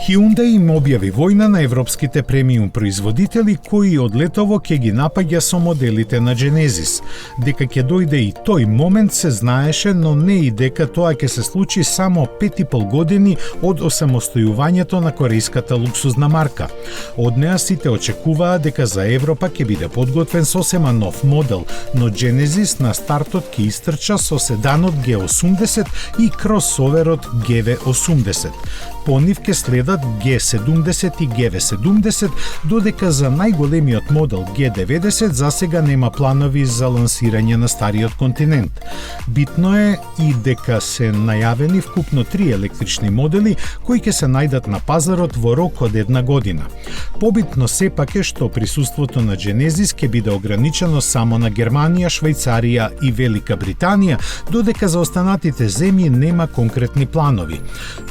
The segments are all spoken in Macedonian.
Hyundai им објави војна на европските премиум производители кои од летово ќе ги напаѓа со моделите на Genesis. Дека ќе дојде и тој момент се знаеше, но не и дека тоа ќе се случи само 5,5 години од осамостојувањето на корејската луксузна марка. Од неа сите очекуваа дека за Европа ќе биде подготвен сосема нов модел, но Genesis на стартот ќе истрча со седанот G80 и кросоверот GV80. По нив ќе следат G70 и GV70, додека за најголемиот модел G90 засега нема планови за лансирање на стариот континент. Битно е и дека се најавени вкупно 3 електрични модели кои ќе се најдат на пазарот во рок од 1 година. Побитно сепак е што присуството на Genesis ќе биде ограничено само на Германија, Швајцарија и Велика Британија, додека за останатите земји нема конкретни планови.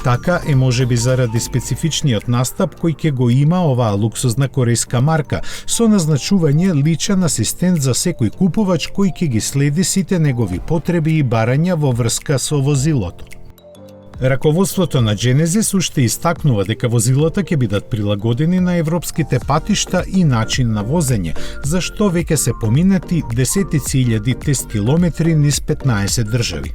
Така е можеби заради специфичниот настап кој ќе го има оваа луксузна корејска марка, со назначување личен асистент за секој купувач кој ќе ги следи сите негови потреби и барања во врска со возилото. Раководството на Genesis уште истакнува дека возилата ќе бидат прилагодени на европските патишта и начин на возење, за што веќе се поминати десетици илјади тест километри низ 15 држави.